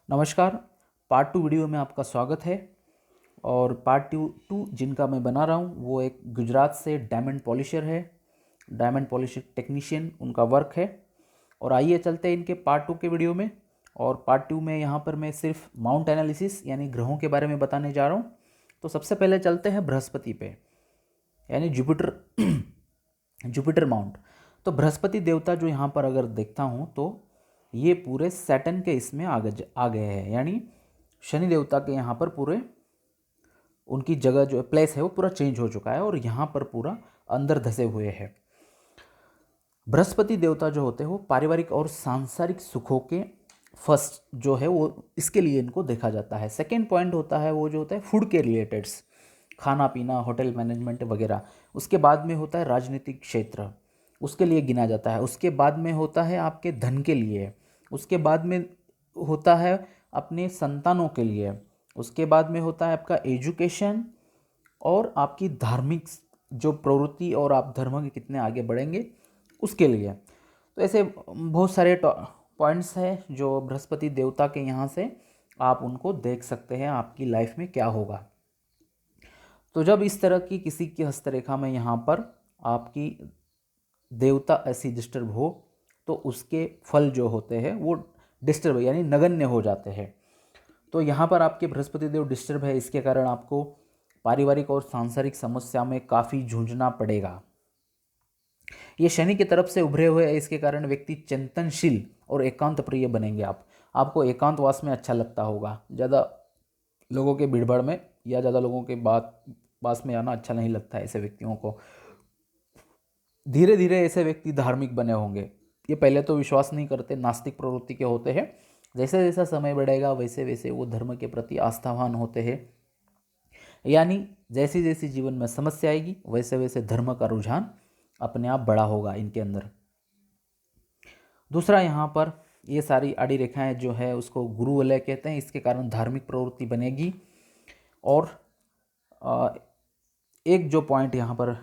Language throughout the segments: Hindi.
नमस्कार। पार्ट 2 वीडियो में आपका स्वागत है। और पार्ट टू जिनका मैं बना रहा हूँ वो एक गुजरात से डायमंड पॉलिशर है, डायमंड पॉलिशर टेक्नीशियन उनका वर्क है। और आइए चलते हैं इनके पार्ट 2 के वीडियो में। और पार्ट 2 में यहाँ पर मैं सिर्फ माउंट एनालिसिस यानी ग्रहों के बारे में बताने जा रहा हूँ। तो सबसे पहले चलते हैं बृहस्पति पे, यानी जुपिटर जुपिटर माउंट। तो बृहस्पति देवता जो यहाँ पर अगर देखता हूँ तो ये पूरे सैटर्न के इसमें आ गए हैं, यानी शनि देवता के यहाँ पर पूरे उनकी जगह जो प्लेस है वो पूरा चेंज हो चुका है और यहाँ पर पूरा अंदर धसे हुए हैं। बृहस्पति देवता जो होते हैं वो पारिवारिक और सांसारिक सुखों के फर्स्ट जो है वो इसके लिए इनको देखा जाता है। सेकेंड पॉइंट होता है वो जो होता है फूड के रिलेटेड्स, खाना पीना, होटल मैनेजमेंट वगैरह। उसके बाद में होता है राजनीतिक क्षेत्र, उसके लिए गिना जाता है। उसके बाद में होता है आपके धन के लिए। उसके बाद में होता है अपने संतानों के लिए। उसके बाद में होता है आपका एजुकेशन और आपकी धार्मिक जो प्रवृत्ति और आप धर्म के कितने आगे बढ़ेंगे उसके लिए। तो ऐसे बहुत सारे पॉइंट्स हैं जो बृहस्पति देवता के यहाँ से आप उनको देख सकते हैं आपकी लाइफ में क्या होगा। तो जब इस तरह की किसी की हस्तरेखा में यहाँ पर आपकी देवता ऐसी डिस्टर्ब हो तो उसके फल जो होते हैं वो डिस्टर्ब यानी नगण्य हो जाते हैं। तो यहाँ पर आपके बृहस्पति देव डिस्टर्ब है, इसके कारण आपको पारिवारिक और सांसारिक समस्या में काफ़ी जूझना पड़ेगा। ये शनि की तरफ से उभरे हुए हैं, इसके कारण व्यक्ति चिंतनशील और एकांत प्रिय बनेंगे। आपको एकांतवास में अच्छा लगता होगा, ज़्यादा लोगों के भीड़भाड़ में या ज़्यादा लोगों के पास में आना अच्छा नहीं लगता है ऐसे व्यक्तियों को। धीरे धीरे ऐसे व्यक्ति धार्मिक बने होंगे। ये पहले तो विश्वास नहीं करते, नास्तिक प्रवृत्ति के होते हैं। जैसे जैसा समय बढ़ेगा वैसे वैसे वो धर्म के प्रति आस्थावान होते हैं, यानी जैसी जैसी जीवन में समस्या आएगी वैसे वैसे धर्म का रुझान अपने आप बड़ा होगा इनके अंदर। दूसरा, यहाँ पर ये सारी आड़ी रेखाएं जो है उसको गुरु वलय कहते हैं, इसके कारण धार्मिक प्रवृत्ति बनेगी। और एक जो पॉइंट यहाँ पर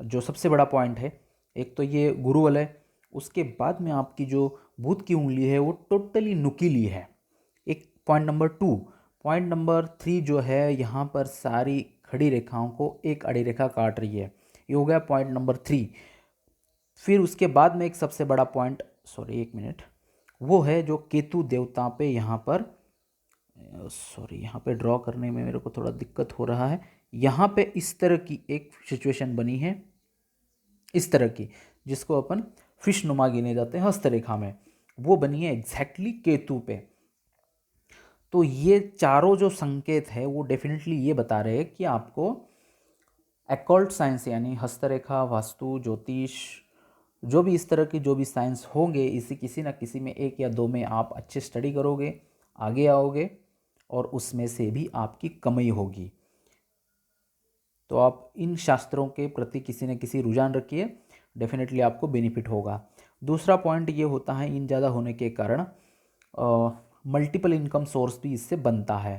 जो सबसे बड़ा पॉइंट है, एक तो ये गुरु वलय, उसके बाद में आपकी जो बुध की उंगली है वो टोटली नुकीली है। एक पॉइंट नंबर 2। पॉइंट नंबर 3 जो है यहाँ पर सारी खड़ी रेखाओं को एक आड़ी रेखा काट रही है। ये हो गया पॉइंट नंबर 3। फिर उसके बाद में एक सबसे बड़ा पॉइंट, एक मिनट, वो है जो केतु देवता पे यहाँ पर यहाँ पे ड्रॉ करने में मेरे को थोड़ा दिक्कत हो रहा है। यहाँ पे इस तरह की एक सिचुएशन बनी है, इस तरह की, जिसको अपन फिश नुमा गिने जाते हैं हस्तरेखा में, वो बनी है एग्जैक्टली केतु पे। तो ये चारों जो संकेत है वो डेफिनेटली ये बता रहे हैं कि आपको अकॉल्ट साइंस यानी हस्तरेखा, वास्तु, ज्योतिष, जो भी इस तरह की जो भी साइंस होंगे, इसी किसी न किसी में एक या दो में आप अच्छे स्टडी करोगे, आगे आओगे और उसमें से भी आपकी कमाई होगी। तो आप इन शास्त्रों के प्रति किसी न किसी रुझान रखिए, डेफिनेटली आपको बेनिफिट होगा। दूसरा पॉइंट ये होता है, इन ज़्यादा होने के कारण मल्टीपल इनकम सोर्स भी इससे बनता है।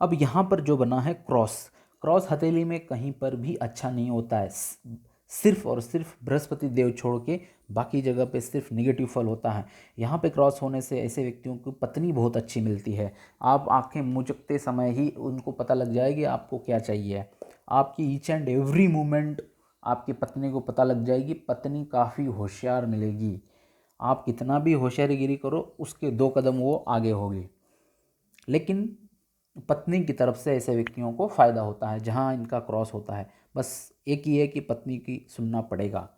अब यहाँ पर जो बना है क्रॉस हथेली में कहीं पर भी अच्छा नहीं होता है। सिर्फ और सिर्फ बृहस्पति देव छोड़ के बाकी जगह पे सिर्फ निगेटिव फल होता है। यहाँ पे क्रॉस होने से ऐसे व्यक्तियों को पत्नी बहुत अच्छी मिलती है। आप आंखें मुझकते समय ही उनको पता लग जाएगी आपको क्या चाहिए। आपकी ईच एंड एवरी मूवमेंट आपकी पत्नी को पता लग जाएगी। पत्नी काफ़ी होशियार मिलेगी। आप कितना भी होशियारीगिरी करो उसके 2 कदम वो आगे होगी। लेकिन पत्नी की तरफ से ऐसे व्यक्तियों को फ़ायदा होता है जहाँ इनका क्रॉस होता है। बस एक ही है कि पत्नी की सुनना पड़ेगा।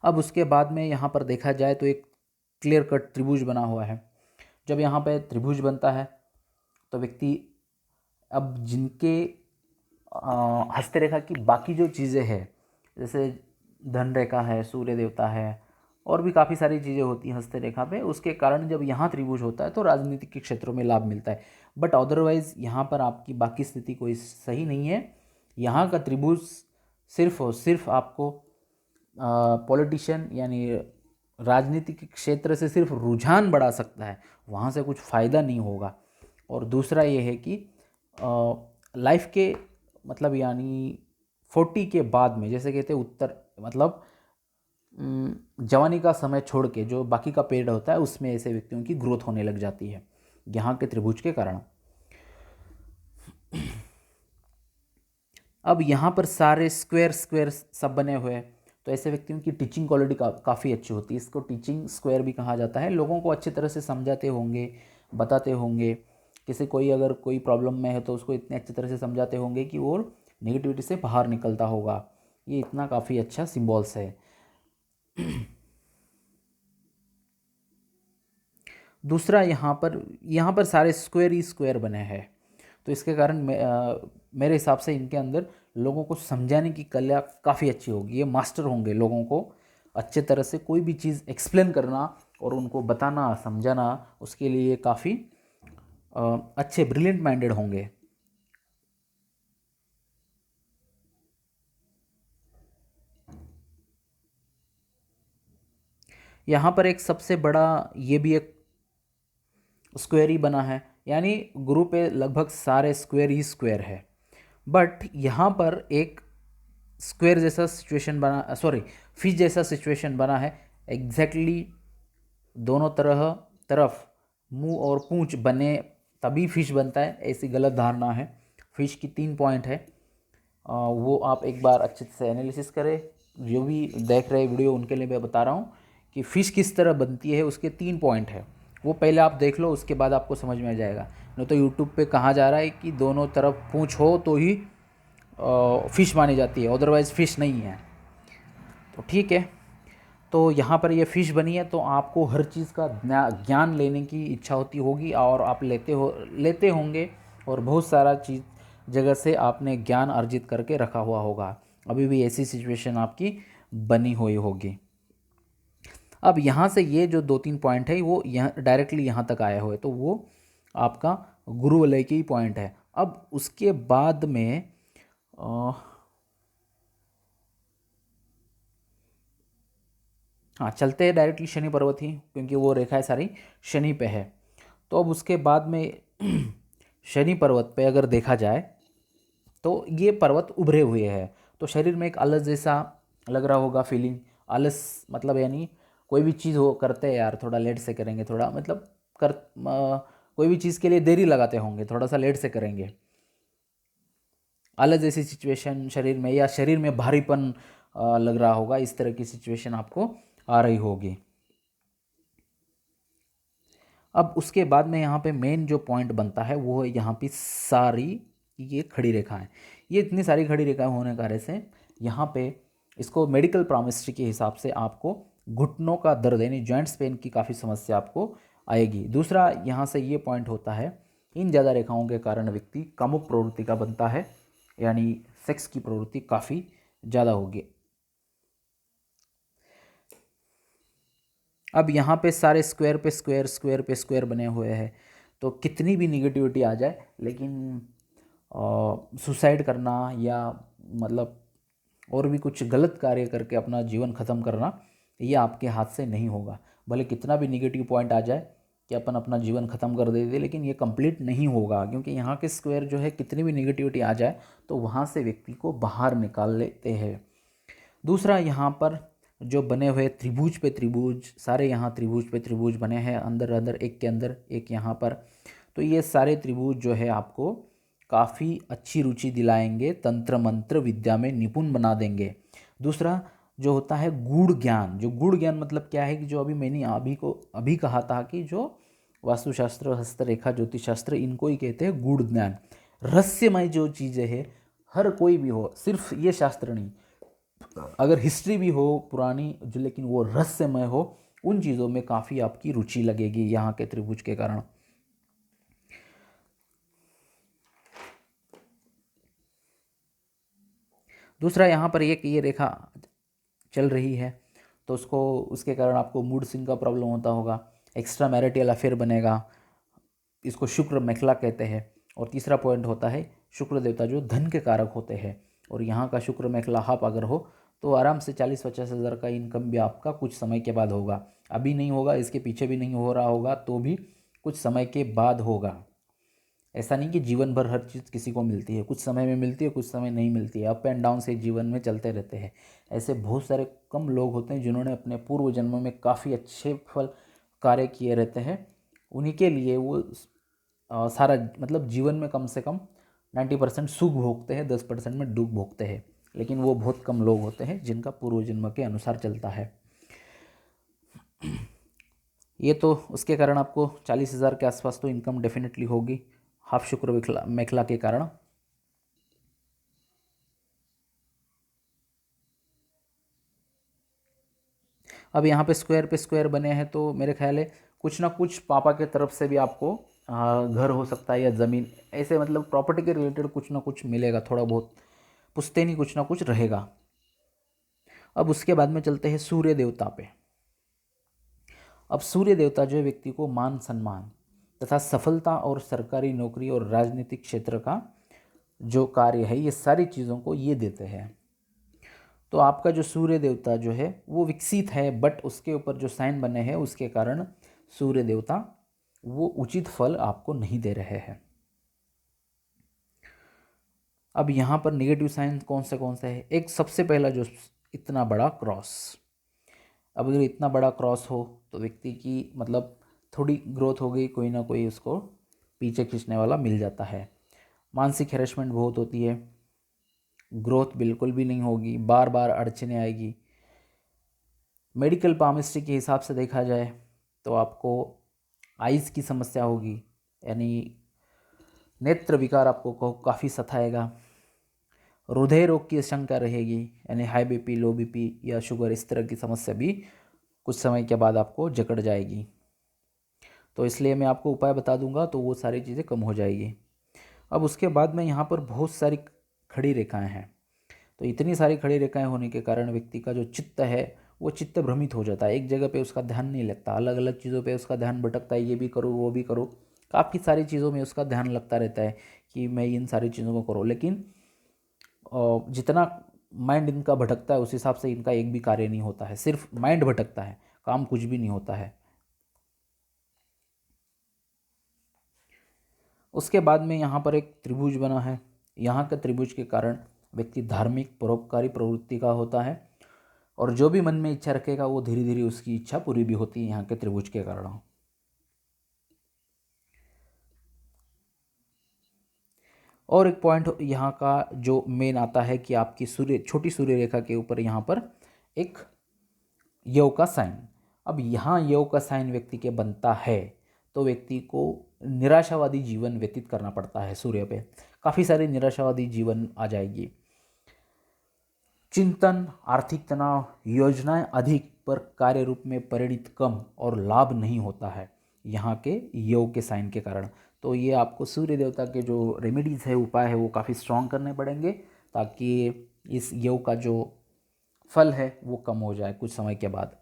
अब उसके बाद में यहाँ पर देखा जाए तो एक क्लियर कट त्रिभुज बना हुआ है। जब यहाँ पे त्रिभुज बनता है तो व्यक्ति, अब जिनके हस्तरेखा की बाकी जो चीज़ें हैं, जैसे धन रेखा है, सूर्य देवता है, और भी काफ़ी सारी चीज़ें होती हैं हस्तरेखा पे, उसके कारण जब यहाँ त्रिभुज होता है तो राजनीतिक के क्षेत्रों में लाभ मिलता है। बट अदरवाइज़ यहाँ पर आपकी बाकी स्थिति कोई सही नहीं है। यहाँ का त्रिभुज सिर्फ और सिर्फ आपको पॉलिटिशियन यानी राजनीतिक क्षेत्र से सिर्फ रुझान बढ़ा सकता है, वहाँ से कुछ फ़ायदा नहीं होगा। और दूसरा ये है कि लाइफ के मतलब यानी 40 के बाद में, जैसे कहते हैं उत्तर मतलब जवानी का समय छोड़ के जो बाकी का पीरियड होता है उसमें ऐसे व्यक्तियों की ग्रोथ होने लग जाती है यहाँ के त्रिभुज के कारण। अब यहाँ पर सारे स्क्वायर स्क्वायर सब बने हुए हैं, तो ऐसे व्यक्तियों की टीचिंग क्वालिटी काफ़ी अच्छी होती है। इसको टीचिंग स्क्वायर भी कहा जाता है। लोगों को अच्छी तरह से समझाते होंगे, बताते होंगे। किसी कोई अगर कोई प्रॉब्लम में है तो उसको इतने अच्छी तरह से समझाते होंगे कि वो नेगेटिविटी से बाहर निकलता होगा। ये इतना काफ़ी अच्छा सिम्बॉल्स है। दूसरा यहाँ पर सारे स्क्वायर ही स्क्वायर बने हैं, तो इसके कारण मेरे हिसाब से इनके अंदर लोगों को समझाने की कला काफ़ी अच्छी होगी। ये मास्टर होंगे लोगों को अच्छे तरह से कोई भी चीज़ एक्सप्लेन करना और उनको बताना समझाना, उसके लिए काफ़ी अच्छे ब्रिलियंट माइंडेड होंगे। यहाँ पर एक सबसे बड़ा ये भी एक स्क्वायर ही बना है, यानी गुरु पे लगभग सारे स्क्वायर ही स्क्वायर है। बट यहाँ पर एक स्क्वायर जैसा सिचुएशन बना, सॉरी फिश जैसा सिचुएशन बना है। एग्जैक्टली दोनों तरफ मुंह और पूंछ बने तभी फिश बनता है, ऐसी गलत धारणा है। फिश की 3 पॉइंट है, वो आप एक बार अच्छे से एनालिसिस करें। जो भी देख रहे वीडियो उनके लिए मैं बता रहा हूँ कि फ़िश किस तरह बनती है। उसके 3 पॉइंट है, वो पहले आप देख लो, उसके बाद आपको समझ में आ जाएगा। नहीं तो यूट्यूब पे कहा जा रहा है कि दोनों तरफ पूंछ हो तो ही फ़िश मानी जाती है, अदरवाइज़ फ़िश नहीं है। तो ठीक है, तो यहाँ पर ये फ़िश बनी है, तो आपको हर चीज़ का ज्ञान लेने की इच्छा होती होगी और आप लेते होंगे, और बहुत सारा चीज़ जगह से आपने ज्ञान अर्जित करके रखा हुआ होगा। अभी भी ऐसी सिचुएशन आपकी बनी हुई होगी। अब यहाँ से ये जो 2-3 पॉइंट है वो यहाँ डायरेक्टली यहाँ तक आए हुए, तो वो आपका गुरु वलय की पॉइंट है। अब उसके बाद में हाँ चलते हैं डायरेक्टली शनि पर्वत ही, क्योंकि वो रेखाएं सारी शनि पे है। तो अब उसके बाद में शनि पर्वत पे अगर देखा जाए तो ये पर्वत उभरे हुए हैं, तो शरीर में एक आलस जैसा लग रहा होगा फीलिंग। आलस मतलब यानी कोई भी चीज़ हो करते हैं यार, थोड़ा लेट से करेंगे, थोड़ा मतलब कोई भी चीज़ के लिए देरी लगाते होंगे, थोड़ा सा लेट से करेंगे। आलस जैसी सिचुएशन शरीर में, या शरीर में भारीपन लग रहा होगा, इस तरह की सिचुएशन आपको आ रही होगी। अब उसके बाद में यहाँ पे मेन जो पॉइंट बनता है वो है यहाँ पे सारी ये खड़ी रेखाएं। ये इतनी सारी खड़ी रेखाएं होने के कारण से यहाँ पे इसको मेडिकल प्रॉमिस्ट्री के हिसाब से आपको घुटनों का दर्द यानी जॉइंट्स पेन की काफ़ी समस्या आपको आएगी। दूसरा यहाँ से ये पॉइंट होता है, इन ज़्यादा रेखाओं के कारण व्यक्ति कामुक प्रवृत्ति का बनता है, यानी सेक्स की प्रवृत्ति काफ़ी ज़्यादा होगी। अब यहाँ पे सारे स्क्वायर पे स्क्वायर, स्क्वायर पे स्क्वायर बने हुए हैं, तो कितनी भी निगेटिविटी आ जाए, लेकिन सुसाइड करना या मतलब और भी कुछ गलत कार्य करके अपना जीवन ख़त्म करना, ये आपके हाथ से नहीं होगा। भले कितना भी निगेटिव पॉइंट आ जाए कि अपन अपना जीवन ख़त्म कर देते, लेकिन ये कंप्लीट नहीं होगा, क्योंकि यहाँ के स्क्वायर जो है कितनी भी निगेटिविटी आ जाए तो वहाँ से व्यक्ति को बाहर निकाल लेते हैं। दूसरा यहाँ पर जो बने हुए त्रिभुज पे त्रिभुज, सारे यहाँ त्रिभुज पे त्रिभुज बने हैं, अंदर अंदर एक के अंदर एक यहाँ पर, तो ये सारे त्रिभुज जो है आपको काफ़ी अच्छी रुचि दिलाएंगे, तंत्र मंत्र विद्या में निपुण बना देंगे। दूसरा जो होता है गूढ़ ज्ञान, जो गूढ़ ज्ञान मतलब क्या है कि जो अभी मैंने अभी कहा था कि जो वास्तुशास्त्र, हस्तरेखा, ज्योतिष शास्त्र, इनको ही कहते हैं गूढ़ ज्ञान। रहस्यमय जो चीज़ें हैं, हर कोई भी हो, सिर्फ ये शास्त्र नहीं, अगर हिस्ट्री भी हो पुरानी जो, लेकिन वो रहस्यमय हो, उन चीज़ों में काफ़ी आपकी रुचि लगेगी यहाँ के त्रिभुज के कारण। दूसरा यहाँ पर एक ये रेखा चल रही है, तो उसके कारण आपको मूड स्विंग का प्रॉब्लम होता होगा, एक्स्ट्रा मैरिटल अफेयर बनेगा, इसको शुक्र मेखला कहते हैं। और तीसरा पॉइंट होता है शुक्र देवता जो धन के कारक होते हैं, और यहाँ का शुक्र मेखला हाप अगर हो तो आराम से 40-50 हज़ार का इनकम भी आपका कुछ समय के बाद होगा। अभी नहीं होगा, इसके पीछे भी नहीं हो रहा होगा, तो भी कुछ समय के बाद होगा। ऐसा नहीं कि जीवन भर हर चीज़ किसी को मिलती है, कुछ समय में मिलती है, कुछ समय नहीं मिलती है। अप एंड डाउन से जीवन में चलते रहते हैं। ऐसे बहुत सारे कम लोग होते हैं जिन्होंने अपने पूर्व जन्मों में काफ़ी अच्छे फल कार्य किए रहते हैं। उन्हीं के लिए वो सारा मतलब जीवन में कम से कम 90% सुख भोगते हैं, 10% में दुख भोगते हैं। लेकिन वो बहुत कम लोग होते हैं जिनका पूर्व जन्म के अनुसार चलता है। ये तो उसके कारण आपको 40,000 के आसपास तो इनकम डेफिनेटली होगी, हाफ शुक्र मेखला के कारण। अब यहाँ पे स्क्वायर बने हैं तो मेरे ख्याल है कुछ ना कुछ पापा के तरफ से भी आपको घर हो सकता है या ज़मीन, ऐसे मतलब प्रॉपर्टी के रिलेटेड कुछ ना कुछ मिलेगा, थोड़ा बहुत पुश्तैनी कुछ ना कुछ रहेगा। अब उसके बाद में चलते हैं सूर्य देवता पे। अब सूर्य देवता जो है व्यक्ति को मान सम्मान तथा सफलता और सरकारी नौकरी और राजनीतिक क्षेत्र का जो कार्य है, ये सारी चीज़ों को ये देते हैं। तो आपका जो सूर्य देवता जो है वो विकसित है, बट उसके ऊपर जो साइन बने हैं उसके कारण सूर्य देवता वो उचित फल आपको नहीं दे रहे हैं। अब यहाँ पर नेगेटिव साइन कौन से है? एक सबसे पहला जो इतना बड़ा क्रॉस। अब अगर इतना बड़ा क्रॉस हो तो व्यक्ति की मतलब थोड़ी ग्रोथ हो गई, कोई ना कोई उसको पीछे खींचने वाला मिल जाता है। मानसिक हैरेसमेंट बहुत होती है, ग्रोथ बिल्कुल भी नहीं होगी, बार बार अड़चने आएगी। मेडिकल पामिस्ट्री के हिसाब से देखा जाए तो आपको आइज़ की समस्या होगी, यानी नेत्र विकार आपको काफ़ी सताएगा। हृदय रोग की आशंका रहेगी, यानी हाई बीपी, लो बीपी या शुगर, इस तरह की समस्या भी कुछ समय के बाद आपको जकड़ जाएगी। तो इसलिए मैं आपको उपाय बता दूंगा तो वो सारी चीज़ें कम हो जाएगी। अब उसके बाद में यहाँ पर बहुत सारी खड़ी रेखाएं हैं। तो इतनी सारी खड़ी रेखाएं होने के कारण व्यक्ति का जो चित्त है वो चित्त भ्रमित हो जाता है, एक जगह पे उसका ध्यान नहीं लगता, अलग अलग चीज़ों पे उसका ध्यान भटकता है, ये भी करूँ वो भी करूँ, काफ़ी सारी चीज़ों में उसका ध्यान लगता रहता है कि मैं इन सारी चीज़ों को करूँ। लेकिन जितना माइंड इनका भटकता है उस हिसाब से इनका एक भी कार्य नहीं होता है, सिर्फ माइंड भटकता है, काम कुछ भी नहीं होता है। उसके बाद में यहाँ पर एक त्रिभुज बना है। यहाँ के त्रिभुज के कारण व्यक्ति धार्मिक परोपकारी प्रवृत्ति का होता है, और जो भी मन में इच्छा रखेगा वो धीरे धीरे उसकी इच्छा पूरी भी होती है यहाँ के त्रिभुज के कारण। और एक पॉइंट यहाँ का जो मेन आता है कि आपकी छोटी सूर्य रेखा के ऊपर यहाँ पर एक योग का साइन। अब यहाँ योग का साइन व्यक्ति के बनता है तो व्यक्ति को निराशावादी जीवन व्यतीत करना पड़ता है। सूर्य पे काफ़ी सारी निराशावादी जीवन आ जाएगी। चिंतन, आर्थिक तनाव, योजनाएं अधिक पर कार्य रूप में परिणित कम और लाभ नहीं होता है यहाँ के योग के साइन के कारण। तो ये आपको सूर्य देवता के जो रेमेडीज़ है, उपाय है, वो काफ़ी स्ट्रॉन्ग करने पड़ेंगे ताकि इस योग का जो फल है वो कम हो जाए कुछ समय के बाद।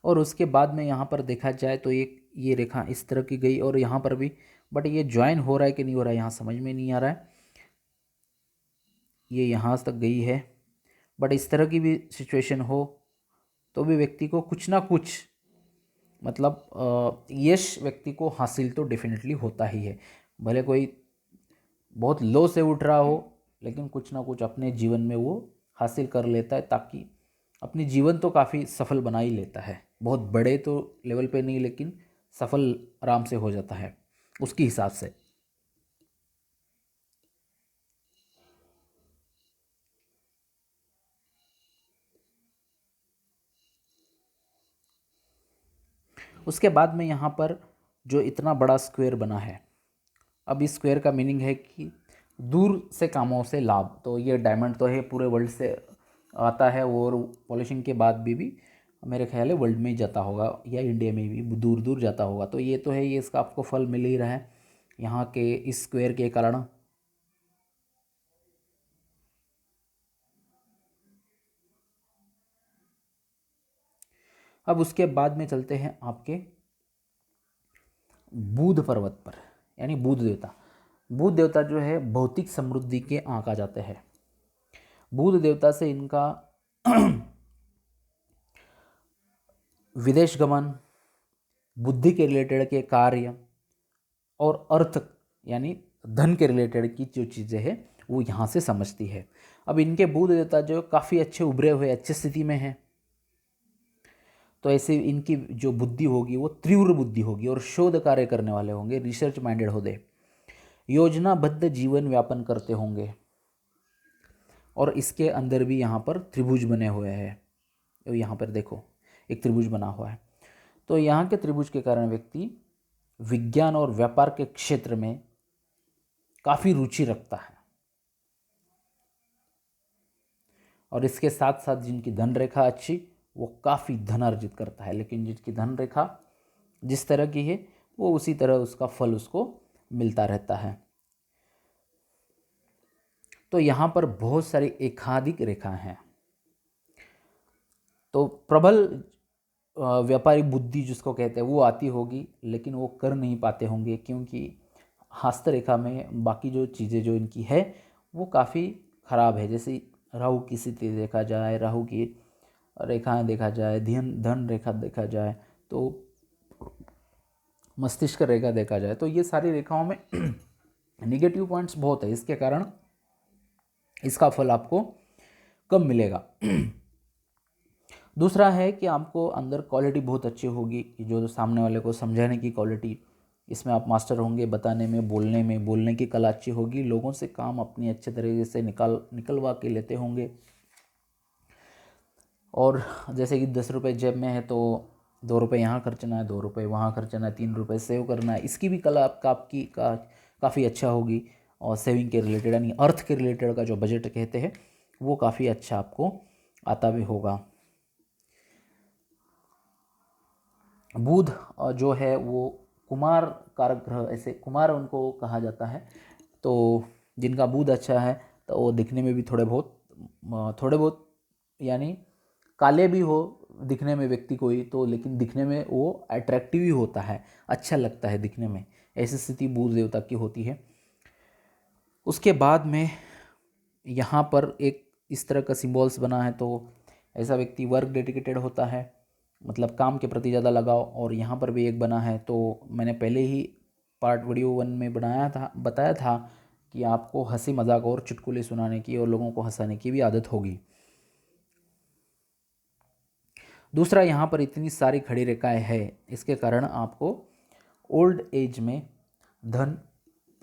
और उसके बाद में यहाँ पर देखा जाए तो एक ये रेखा इस तरह की गई और यहाँ पर भी, बट ये ज्वाइन हो रहा है कि नहीं हो रहा है यहाँ समझ में नहीं आ रहा है। ये यहाँ तक गई है, बट इस तरह की भी सिचुएशन हो तो भी व्यक्ति को कुछ ना कुछ मतलब यश व्यक्ति को हासिल तो डेफिनेटली होता ही है। भले कोई बहुत लो से उठ रहा हो लेकिन कुछ ना कुछ अपने जीवन में वो हासिल कर लेता है, ताकि अपनी जीवन तो काफ़ी सफल बना ही लेता है। बहुत बड़े तो लेवल पे नहीं, लेकिन सफल आराम से हो जाता है उसके हिसाब से। उसके बाद में यहाँ पर जो इतना बड़ा स्क्वायर बना है, अब इस स्क्वायर का मीनिंग है कि दूर से कामों से लाभ। तो ये डायमंड तो है पूरे वर्ल्ड से आता है, और पॉलिशिंग के बाद भी मेरे ख्याल है वर्ल्ड में ही जाता होगा या इंडिया में भी दूर दूर जाता होगा। तो ये तो है, ये इसका आपको फल मिल ही रहा है यहाँ के इस स्क्वायर के कारण। अब उसके बाद में चलते हैं आपके बुध पर्वत पर, यानी बुध देवता। बुध देवता जो है भौतिक समृद्धि के आंक आ जाते हैं। बुध देवता से इनका विदेश गमन, बुद्धि के रिलेटेड के कार्य और अर्थ यानी धन के रिलेटेड की जो चीज़ें हैं वो यहाँ से समझती है। अब इनके बुध देवता जो काफ़ी अच्छे उभरे हुए अच्छी स्थिति में हैं, तो ऐसे इनकी जो बुद्धि होगी वो तीव्र बुद्धि होगी और शोध कार्य करने वाले होंगे, रिसर्च माइंडेड होंगे, योजनाबद्ध जीवन व्यापन करते होंगे। और इसके अंदर भी यहाँ पर त्रिभुज बने हुए हैं, तो यहाँ पर देखो एक त्रिभुज बना हुआ है। तो यहाँ के त्रिभुज के कारण व्यक्ति विज्ञान और व्यापार के क्षेत्र में काफ़ी रुचि रखता है। और इसके साथ साथ जिनकी धन रेखा अच्छी वो काफ़ी धन अर्जित करता है, लेकिन जिसकी धन रेखा जिस तरह की है वो उसी तरह उसका फल उसको मिलता रहता है। तो यहाँ पर बहुत सारी एकाधिक रेखाएं हैं। तो प्रबल व्यापारी बुद्धि जिसको कहते हैं वो आती होगी, लेकिन वो कर नहीं पाते होंगे क्योंकि हस्त रेखा में बाकी जो चीज़ें जो इनकी है वो काफ़ी ख़राब है। जैसे राहु की स्थिति देखा जाए, राहु की रेखाएं देखा जाए, धन रेखा देखा जाए, तो मस्तिष्क रेखा देखा जाए, तो ये सारी रेखाओं में निगेटिव पॉइंट्स बहुत है। इसके कारण इसका फल आपको कम मिलेगा। दूसरा है कि आपको अंदर क्वालिटी बहुत अच्छी होगी कि जो सामने वाले को समझाने की क्वालिटी, इसमें आप मास्टर होंगे, बताने में, बोलने की कला अच्छी होगी, लोगों से काम अपनी अच्छे तरीके से निकलवा के लेते होंगे। और जैसे कि 10 रुपये जेब में है तो 2 रुपये यहाँ खर्चना है, 2 रुपये वहाँ खर्चना है, 3 रुपये सेव करना है, इसकी भी कला आपकी काफ़ी अच्छा होगी। और सेविंग के रिलेटेड यानी अर्थ के रिलेटेड का जो बजट कहते हैं वो काफ़ी अच्छा आपको आता भी होगा। बुध जो है वो कुमार कारक ग्रह, ऐसे कुमार उनको कहा जाता है। तो जिनका बुध अच्छा है तो वो दिखने में भी थोड़े बहुत यानी काले भी हो दिखने में व्यक्ति कोई तो, लेकिन दिखने में वो अट्रैक्टिव ही होता है, अच्छा लगता है दिखने में। ऐसी स्थिति बुध देवता की होती है। उसके बाद में यहाँ पर एक इस तरह का सिम्बॉल्स बना है, तो ऐसा व्यक्ति वर्क डेडिकेटेड होता है, मतलब काम के प्रति ज़्यादा लगाव। और यहाँ पर भी एक बना है, तो मैंने पहले ही पार्ट वीडियो 1 में बताया था कि आपको हंसी मजाक और चुटकुले सुनाने की और लोगों को हंसाने की भी आदत होगी। दूसरा, यहाँ पर इतनी सारी खड़ी रेखाएं हैं, इसके कारण आपको ओल्ड एज में धन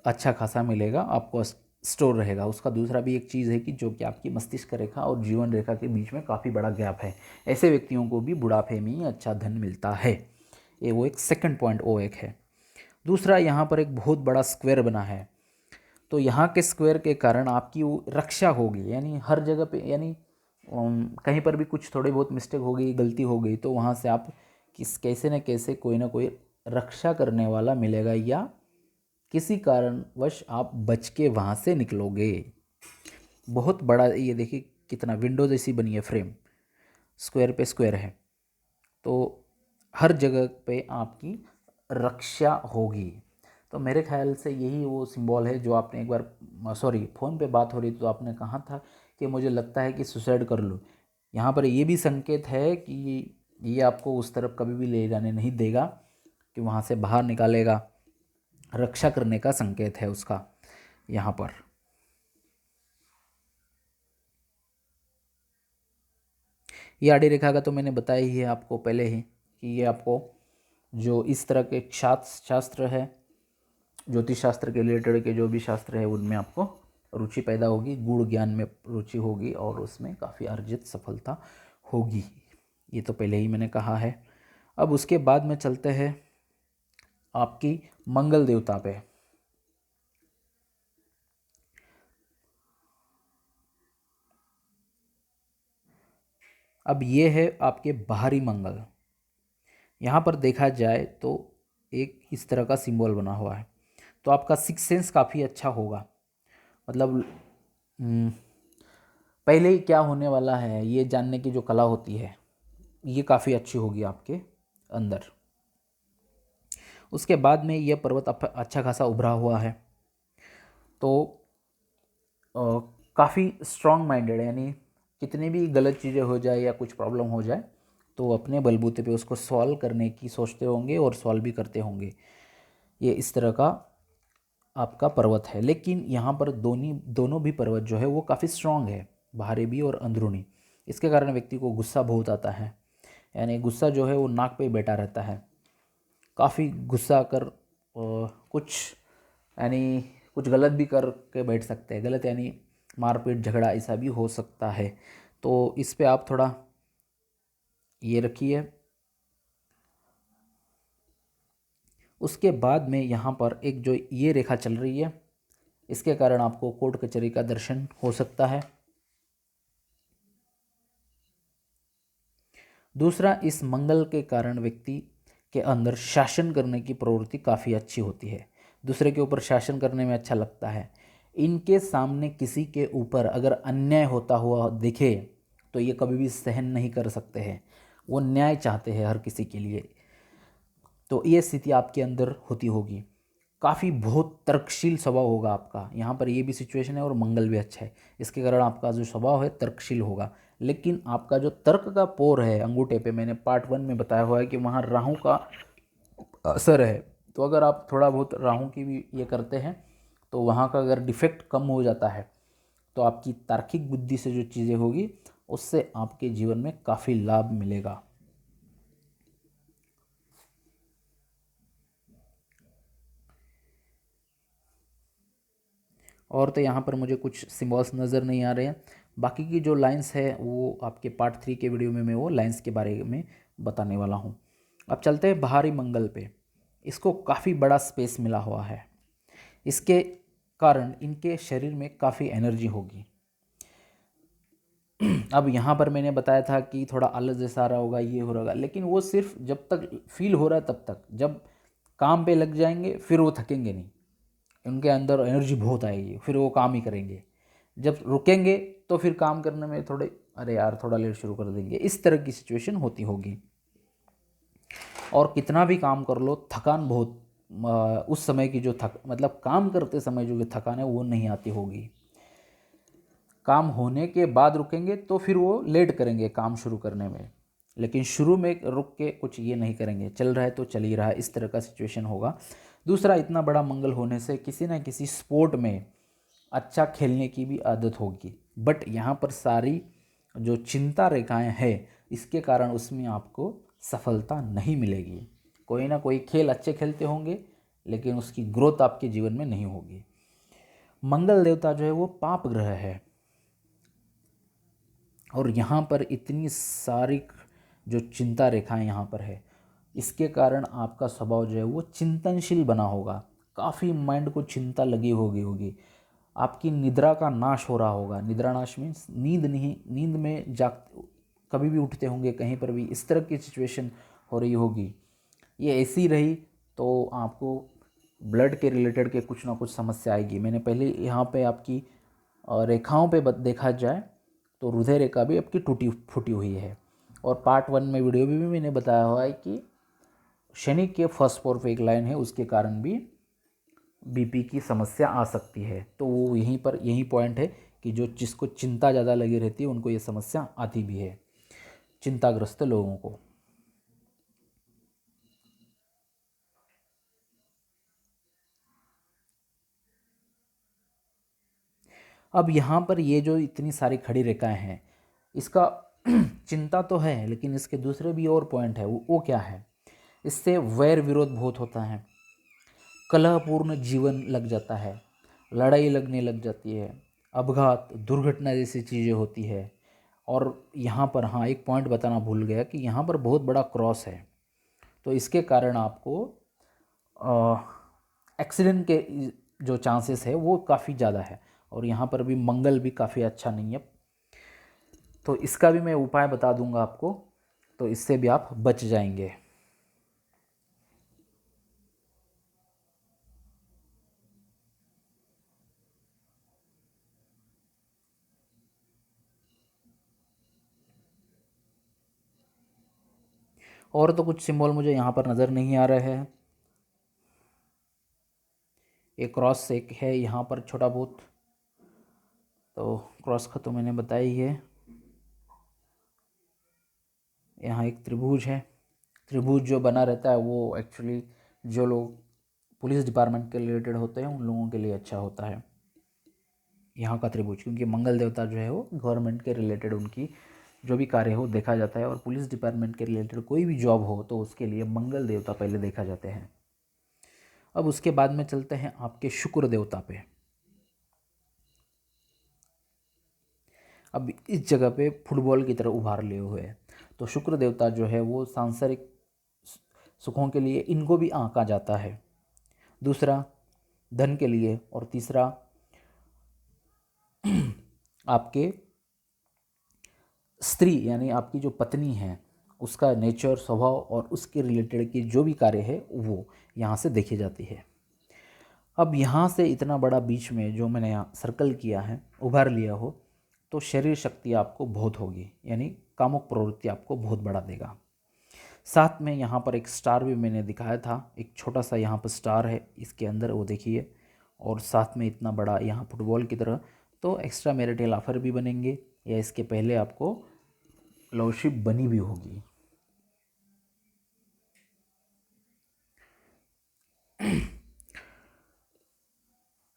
अच्छा खासा मिलेगा, आपको स्टोर रहेगा। उसका दूसरा भी एक चीज़ है कि जो कि आपकी मस्तिष्क रेखा और जीवन रेखा के बीच में काफ़ी बड़ा गैप है, ऐसे व्यक्तियों को भी बुढ़ापे में ही अच्छा धन मिलता है। ये वो एक सेकंड पॉइंट वो एक है। दूसरा, यहाँ पर एक बहुत बड़ा स्क्वायर बना है, तो यहाँ के स्क्वायर के कारण आपकी वो रक्षा होगी, यानी हर जगह पे, यानी कहीं पर भी कुछ थोड़ी बहुत मिस्टेक हो गई, गलती हो गई, तो वहाँ से आप कैसे न कैसे कोई ना कोई रक्षा करने वाला मिलेगा, या किसी कारणवश आप बच के वहाँ से निकलोगे। बहुत बड़ा ये देखिए कितना विंडो जैसी बनी है फ्रेम, स्क्वायर पे स्क्वायर है, तो हर जगह पे आपकी रक्षा होगी। तो मेरे ख्याल से यही वो सिंबल है जो आपने एक बार फ़ोन पे बात हो रही तो आपने कहा था कि मुझे लगता है कि सुसाइड कर लो। यहाँ पर ये भी संकेत है कि ये आपको उस तरफ कभी भी ले जाने नहीं देगा, कि वहाँ से बाहर निकालेगा, रक्षा करने का संकेत है उसका यहाँ पर। ये आड़ी रेखा का तो मैंने बताया ही है आपको पहले ही कि ये आपको जो इस तरह के शास्त्र है, ज्योतिष शास्त्र के रिलेटेड के जो भी शास्त्र है उनमें आपको रुचि पैदा होगी, गुण ज्ञान में रुचि होगी और उसमें काफ़ी अर्जित सफलता होगी। ये तो पहले ही मैंने कहा है। अब उसके बाद में चलते हैं आपकी मंगल देवता पे। अब ये है आपके बाहरी मंगल। यहाँ पर देखा जाए तो एक इस तरह का सिंबल बना हुआ है, तो आपका सिक्स सेंस काफ़ी अच्छा होगा। मतलब पहले ही क्या होने वाला है ये जानने की जो कला होती है ये काफ़ी अच्छी होगी आपके अंदर। उसके बाद में यह पर्वत अच्छा खासा उभरा हुआ है, तो काफ़ी स्ट्रॉन्ग माइंडेड है, यानी कितनी भी गलत चीज़ें हो जाए या कुछ प्रॉब्लम हो जाए तो अपने बलबूते पे उसको सॉल्व करने की सोचते होंगे और सॉल्व भी करते होंगे। ये इस तरह का आपका पर्वत है। लेकिन यहाँ पर दोनों भी पर्वत जो है वो काफ़ी स्ट्रांग है, बाहरी भी और अंदरूनी। इसके कारण व्यक्ति को गुस्सा बहुत आता है, यानी गुस्सा जो है वो नाक पे बैठा रहता है। काफ़ी गुस्सा कर कुछ यानी कुछ गलत भी करके बैठ सकते हैं। गलत यानी मारपीट झगड़ा ऐसा भी हो सकता है। तो इस पे आप थोड़ा ये रखिए। उसके बाद में यहाँ पर एक जो ये रेखा चल रही है, इसके कारण आपको कोर्ट कचहरी का दर्शन हो सकता है। दूसरा, इस मंगल के कारण व्यक्ति के अंदर शासन करने की प्रवृत्ति काफ़ी अच्छी होती है। दूसरे के ऊपर शासन करने में अच्छा लगता है। इनके सामने किसी के ऊपर अगर अन्याय होता हुआ दिखे तो ये कभी भी सहन नहीं कर सकते हैं। वो न्याय चाहते हैं हर किसी के लिए। तो ये स्थिति आपके अंदर होती होगी। काफ़ी बहुत तर्कशील स्वभाव होगा आपका। यहाँ पर ये भी सिचुएशन है और मंगल भी अच्छा है, इसके कारण आपका जो स्वभाव है तर्कशील होगा। लेकिन आपका जो तर्क का पोर है अंगूठे पे, मैंने पार्ट 1 में बताया हुआ है कि वहाँ राहु का असर है। तो अगर आप थोड़ा बहुत राहु की भी ये करते हैं तो वहाँ का अगर डिफेक्ट कम हो जाता है तो आपकी तार्किक बुद्धि से जो चीज़ें होगी उससे आपके जीवन में काफ़ी लाभ मिलेगा। और तो यहाँ पर मुझे कुछ सिम्बॉल्स नज़र नहीं आ रहे हैं। बाकी की जो लाइंस है वो आपके पार्ट 3 के वीडियो में मैं वो लाइंस के बारे में बताने वाला हूँ। अब चलते हैं बाहरी मंगल पे। इसको काफ़ी बड़ा स्पेस मिला हुआ है, इसके कारण इनके शरीर में काफ़ी एनर्जी होगी। अब यहाँ पर मैंने बताया था कि थोड़ा आलस जैसा आ रहा होगा, ये हो रहा होगा, लेकिन वो सिर्फ जब तक फील हो रहा है तब तक। जब काम पे लग जाएंगे फिर वो थकेंगे नहीं, उनके अंदर एनर्जी बहुत आएगी, फिर वो काम ही करेंगे। जब रुकेंगे तो फिर काम करने में थोड़े अरे यार थोड़ा लेट शुरू कर देंगे, इस तरह की सिचुएशन होती होगी। और कितना भी काम कर लो थकान बहुत उस समय की जो मतलब काम करते समय जो थकान है वो नहीं आती होगी। काम होने के बाद रुकेंगे तो फिर वो लेट करेंगे काम शुरू करने में, लेकिन शुरू में रुक के कुछ ये नहीं करेंगे, चल रहा है तो चल ही रहा है, इस तरह का सिचुएशन होगा। दूसरा, इतना बड़ा मंगल होने से किसी ना किसी स्पोर्ट में अच्छा खेलने की भी आदत होगी। बट यहाँ पर सारी जो चिंता रेखाएं हैं इसके कारण उसमें आपको सफलता नहीं मिलेगी। कोई ना कोई खेल अच्छे खेलते होंगे लेकिन उसकी ग्रोथ आपके जीवन में नहीं होगी। मंगल देवता जो है वो पाप ग्रह है, और यहाँ पर इतनी सारी जो चिंता रेखाएं यहाँ पर है, इसके कारण आपका स्वभाव जो है वो चिंतनशील बना होगा। काफ़ी माइंड को चिंता लगी होगी। आपकी निद्रा का नाश हो रहा होगा। निद्रा नाश मीन्स नींद नहीं, नींद में कभी भी उठते होंगे कहीं पर भी, इस तरह की सिचुएशन हो रही होगी। ये ऐसी रही तो आपको ब्लड के रिलेटेड के कुछ ना कुछ समस्या आएगी। मैंने पहले यहाँ पे आपकी रेखाओं पे देखा जाए तो हृदय रेखा भी आपकी टूटी फूटी हुई है। और पार्ट 1 में वीडियो भी मैंने बताया हुआ है कि शनि के फर्स्ट फ्लोर पे एक लाइन है, उसके कारण भी बीपी की समस्या आ सकती है। तो वो यही पॉइंट है कि जो जिसको चिंता ज़्यादा लगी रहती है उनको ये समस्या आती भी है, चिंताग्रस्त लोगों को। अब यहाँ पर ये जो इतनी सारी खड़ी रेखाएं हैं इसका चिंता तो है, लेकिन इसके दूसरे भी और पॉइंट है। वो क्या है, इससे वैर विरोध बहुत होता है, कलहपूर्ण जीवन लग जाता है, लड़ाई लगने लग जाती है, अपघात दुर्घटना जैसी चीज़ें होती है। और यहाँ पर हाँ एक पॉइंट बताना भूल गया कि यहाँ पर बहुत बड़ा क्रॉस है, तो इसके कारण आपको एक्सीडेंट के जो चांसेस है वो काफ़ी ज़्यादा है। और यहाँ पर भी मंगल भी काफ़ी अच्छा नहीं है, तो इसका भी मैं उपाय बता दूंगा आपको, तो इससे भी आप बच जाएंगे। और तो कुछ सिंबल मुझे यहाँ पर नज़र नहीं आ रहे हैं। एक क्रॉस एक है यहाँ पर छोटा बहुत, तो क्रॉस का तो मैंने बताया ही है। यहाँ एक त्रिभुज है। त्रिभुज जो बना रहता है वो एक्चुअली जो लोग पुलिस डिपार्टमेंट के रिलेटेड होते हैं उन लोगों के लिए अच्छा होता है यहाँ का त्रिभुज, क्योंकि मंगल देवता जो है वो गवर्नमेंट के रिलेटेड उनकी जो भी कार्य हो देखा जाता है, और पुलिस डिपार्टमेंट के रिलेटेड कोई भी जॉब हो तो उसके लिए मंगल देवता पहले देखा जाते हैं। अब उसके बाद में चलते हैं आपके शुक्र देवता पे। अब इस जगह पे फुटबॉल की तरह उभार लिए हुए हैं, तो शुक्र देवता जो है वो सांसारिक सुखों के लिए इनको भी आंका जाता है, दूसरा धन के लिए, और तीसरा आपके स्त्री यानी आपकी जो पत्नी है उसका नेचर, स्वभाव और उसके रिलेटेड की जो भी कार्य है वो यहाँ से देखी जाती है। अब यहाँ से इतना बड़ा बीच में जो मैंने यहाँ सर्कल किया है, उभार लिया हो, तो शरीर शक्ति आपको बहुत होगी, यानी कामुक प्रवृत्ति आपको बहुत बढ़ा देगा। साथ में यहाँ पर एक स्टार भी मैंने दिखाया था, एक छोटा सा यहाँ पर स्टार है इसके अंदर, वो देखिए, और साथ में इतना बड़ा यहाँ फुटबॉल की तरह, तो एक्स्ट्रा मैरिटल ऑफर भी बनेंगे, या इसके पहले आपको लवशिप बनी भी होगी।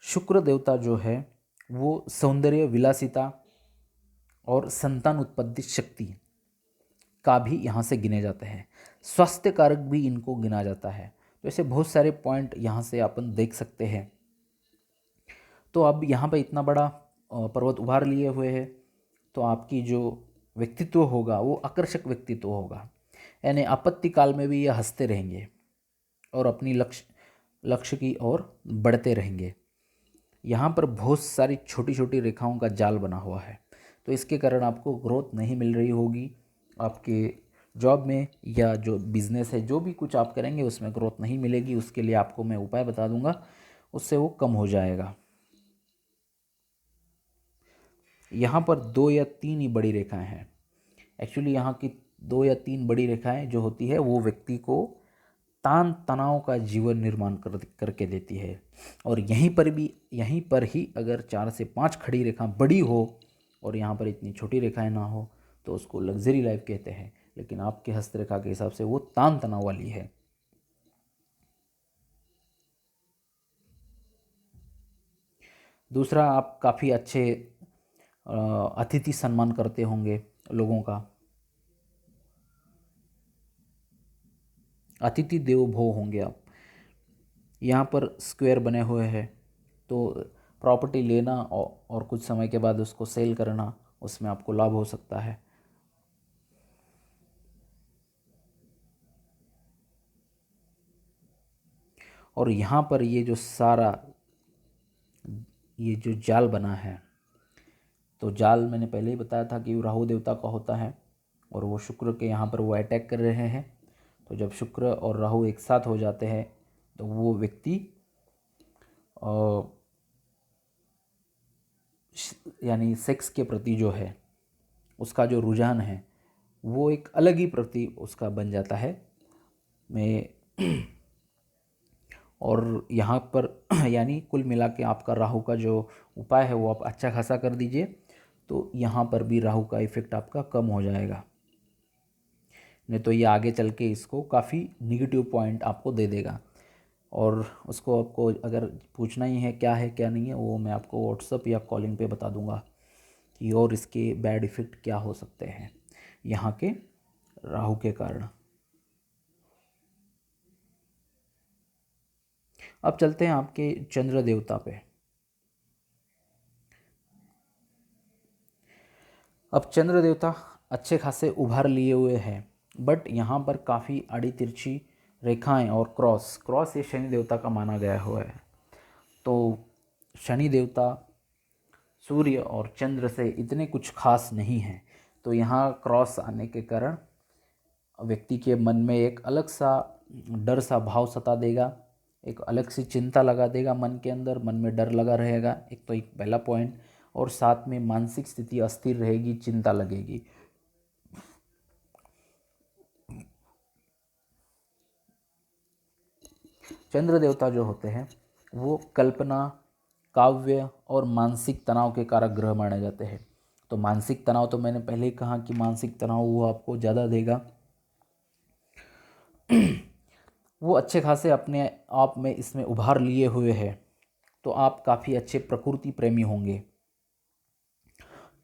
शुक्र देवता जो है वो सौंदर्य, विलासिता और संतान उत्पत्ति शक्ति का भी यहाँ से गिने जाते हैं। स्वास्थ्य कारक भी इनको गिना जाता है। तो ऐसे बहुत सारे पॉइंट यहाँ से अपन देख सकते हैं। तो अब यहाँ पर इतना बड़ा पर्वत उभार लिए हुए है, तो आपकी जो व्यक्तित्व होगा वो आकर्षक व्यक्तित्व होगा, यानी आपत्ति काल में भी ये हंसते रहेंगे और अपनी लक्ष्य की ओर बढ़ते रहेंगे। यहाँ पर बहुत सारी छोटी छोटी रेखाओं का जाल बना हुआ है, तो इसके कारण आपको ग्रोथ नहीं मिल रही होगी आपके जॉब में, या जो बिज़नेस है जो भी कुछ आप करेंगे उसमें ग्रोथ नहीं मिलेगी। उसके लिए आपको मैं उपाय बता दूंगा, उससे वो कम हो जाएगा। यहाँ पर 2 या 3 ही बड़ी रेखाएं हैं। एक्चुअली यहाँ की 2 या 3 बड़ी रेखाएं जो होती है वो व्यक्ति को तान तनाव का जीवन निर्माण करके देती है, और यहीं पर ही अगर 4 से 5 खड़ी रेखा बड़ी हो और यहाँ पर इतनी छोटी रेखाएं ना हो तो उसको लग्जरी लाइफ कहते हैं, लेकिन आपके हस्तरेखा के हिसाब से वो तान तनाव वाली है। दूसरा, आप काफ़ी अच्छे अतिथि सम्मान करते होंगे लोगों का, अतिथि देवो भव होंगे आप। यहाँ पर स्क्वायर बने हुए हैं, तो प्रॉपर्टी लेना और कुछ समय के बाद उसको सेल करना, उसमें आपको लाभ हो सकता है। और यहाँ पर ये जो सारा ये जो जाल बना है, तो जाल मैंने पहले ही बताया था कि राहु देवता का होता है, और वो शुक्र के यहाँ पर वो अटैक कर रहे हैं। तो जब शुक्र और राहु एक साथ हो जाते हैं तो वो व्यक्ति यानी सेक्स के प्रति जो है उसका जो रुझान है वो एक अलग ही प्रति उसका बन जाता है। मैं और यहाँ पर यानी कुल मिला के आपका राहु का जो उपाय है वो आप अच्छा खासा कर दीजिए, तो यहाँ पर भी राहु का इफ़ेक्ट आपका कम हो जाएगा। नहीं तो ये आगे चल के इसको काफ़ी निगेटिव पॉइंट आपको दे देगा, और उसको आपको अगर पूछना ही है क्या नहीं है, वो मैं आपको व्हाट्सअप या कॉलिंग पे बता दूंगा कि और इसके बैड इफ़ेक्ट क्या हो सकते हैं यहाँ के राहु के कारण। अब चलते हैं आपके चंद्र देवता पे। अब चंद्र देवता अच्छे खासे उभार लिए हुए हैं, बट यहाँ पर काफ़ी आड़ी तिरछी रेखाएं और क्रॉस ये शनि देवता का माना गया हुआ है। तो शनि देवता सूर्य और चंद्र से इतने कुछ खास नहीं हैं, तो यहाँ क्रॉस आने के कारण व्यक्ति के मन में एक अलग सा डर सा भाव सता देगा, एक अलग सी चिंता लगा देगा मन के अंदर, मन में डर लगा रहेगा, एक तो एक पहला पॉइंट, और साथ में मानसिक स्थिति अस्थिर रहेगी, चिंता लगेगी। चंद्र देवता जो होते हैं वो कल्पना, काव्य और मानसिक तनाव के कारक ग्रह माने जाते हैं। तो मानसिक तनाव तो मैंने पहले ही कहा कि मानसिक तनाव वो आपको ज़्यादा देगा, वो अच्छे खासे अपने आप में इसमें उभार लिए हुए है, तो आप काफ़ी अच्छे प्रकृति प्रेमी होंगे।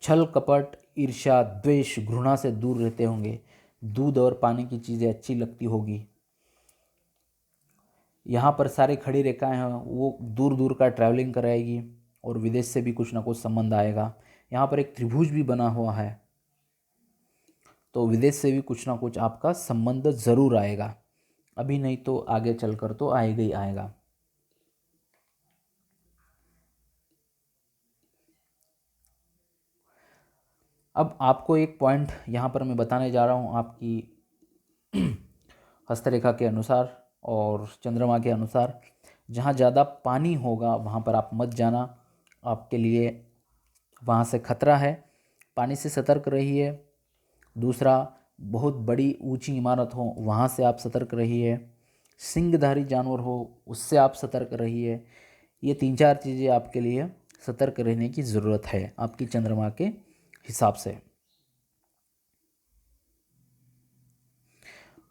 छल कपट ईर्ष्या द्वेष घृणा से दूर रहते होंगे। दूध और पानी की चीज़ें अच्छी लगती होगी। यहाँ पर सारे खड़ी रेखाएं हैं वो दूर दूर का ट्रैवलिंग कराएगी और विदेश से भी कुछ ना कुछ संबंध आएगा। यहाँ पर एक त्रिभुज भी बना हुआ है, तो विदेश से भी कुछ ना कुछ आपका संबंध ज़रूर आएगा, अभी नहीं तो आगे चलकर तो आएगा ही आएगा। अब आपको एक पॉइंट यहाँ पर मैं बताने जा रहा हूँ आपकी हस्तरेखा के अनुसार और चंद्रमा के अनुसार। जहाँ ज़्यादा पानी होगा वहाँ पर आप मत जाना, आपके लिए वहाँ से खतरा है, पानी से सतर्क रहिए। दूसरा, बहुत बड़ी ऊंची इमारत हो वहाँ से आप सतर्क रहिए। सिंगधारी जानवर हो उससे आप सतर्क रहिए। ये 3-4 चीज़ें आपके लिए सतर्क रहने की ज़रूरत है आपकी चंद्रमा के हिसाब से।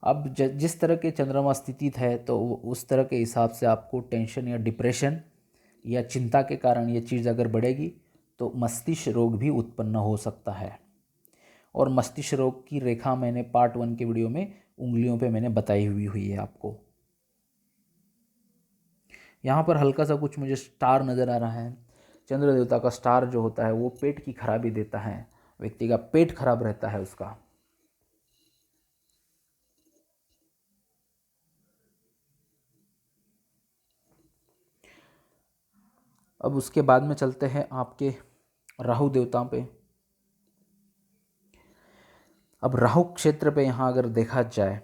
अब जिस तरह के चंद्रमा स्थित है तो उस तरह के हिसाब से आपको टेंशन या डिप्रेशन या चिंता के कारण ये चीज़ अगर बढ़ेगी तो मस्तिष्क रोग भी उत्पन्न हो सकता है। और मस्तिष्क रोग की रेखा मैंने पार्ट 1 के वीडियो में उंगलियों पे मैंने बताई हुई है आपको। यहाँ पर हल्का सा कुछ मुझे स्टार नज़र आ रहा है। चंद्र देवता का स्टार जो होता है वो पेट की खराबी देता है, व्यक्ति का पेट खराब रहता है उसका। अब उसके बाद में चलते हैं आपके राहु देवता पे। अब राहु क्षेत्र पे यहाँ अगर देखा जाए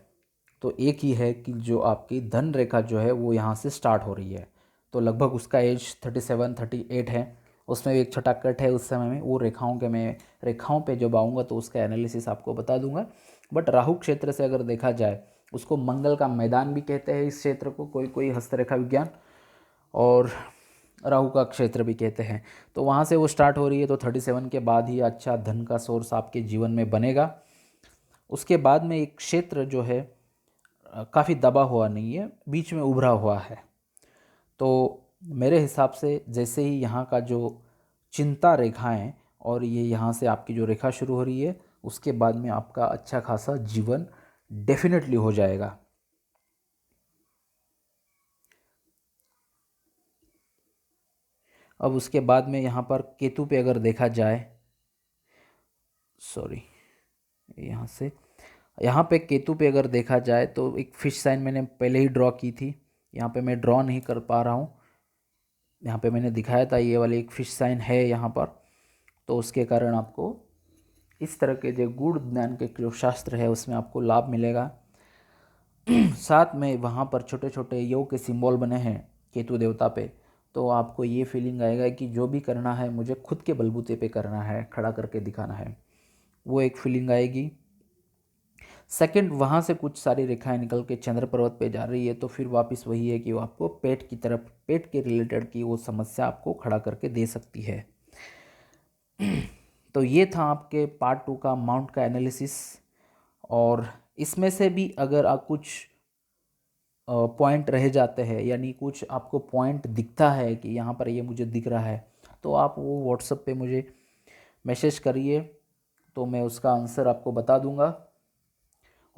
तो एक ही है कि जो आपकी धन रेखा जो है वो यहाँ से स्टार्ट हो रही है, तो लगभग उसका एज 37-38 है। उसमें भी एक छोटा कट है उस समय में, वो रेखाओं पे जब आऊँगा तो उसका एनालिसिस आपको बता दूंगा। बट राहु क्षेत्र से अगर देखा जाए, उसको मंगल का मैदान भी कहते हैं इस क्षेत्र को कोई हस्तरेखा विज्ञान, और राहु का क्षेत्र भी कहते हैं। तो वहाँ से वो स्टार्ट हो रही है, तो 37 के बाद ही अच्छा धन का सोर्स आपके जीवन में बनेगा। उसके बाद में एक क्षेत्र जो है काफ़ी दबा हुआ नहीं है, बीच में उभरा हुआ है। तो मेरे हिसाब से जैसे ही यहाँ का जो चिंता रेखाएं और ये यहाँ से आपकी जो रेखा शुरू हो रही है, उसके बाद में आपका अच्छा खासा जीवन डेफिनेटली हो जाएगा। अब उसके बाद में यहाँ पर केतु पे अगर देखा जाए, सॉरी यहाँ पे केतु पे अगर देखा जाए तो एक फिश साइन मैंने पहले ही ड्रॉ की थी, यहाँ पे मैं ड्रॉ नहीं कर पा रहा हूँ। यहाँ पे मैंने दिखाया था ये वाली एक फिश साइन है यहाँ पर, तो उसके कारण आपको इस तरह के जो गूढ़ ज्ञान के जो शास्त्र है उसमें आपको लाभ मिलेगा। साथ में वहाँ पर छोटे छोटे योग के सिंबल बने हैं केतु देवता पे, तो आपको ये फीलिंग आएगा कि जो भी करना है मुझे खुद के बलबूते पे करना है, खड़ा करके दिखाना है, वो एक फीलिंग आएगी। सेकंड, वहाँ से कुछ सारी रेखाएं निकल के चंद्र पर्वत पे जा रही है, तो फिर वापस वही है कि वो आपको पेट की तरफ, पेट के रिलेटेड की वो समस्या आपको खड़ा करके दे सकती है। तो ये था आपके पार्ट 2 का माउंट का एनालिसिस। और इसमें से भी अगर आप कुछ पॉइंट रह जाते हैं, यानी कुछ आपको पॉइंट दिखता है कि यहाँ पर ये मुझे दिख रहा है, तो आप वो व्हाट्सएप पे मुझे मैसेज करिए, तो मैं उसका आंसर आपको बता दूंगा।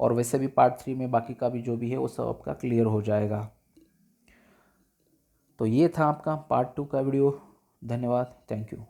और वैसे भी पार्ट 3 में बाकी का भी जो भी है वो सब आपका क्लियर हो जाएगा। तो ये था आपका पार्ट 2 का वीडियो। धन्यवाद, थैंक यू।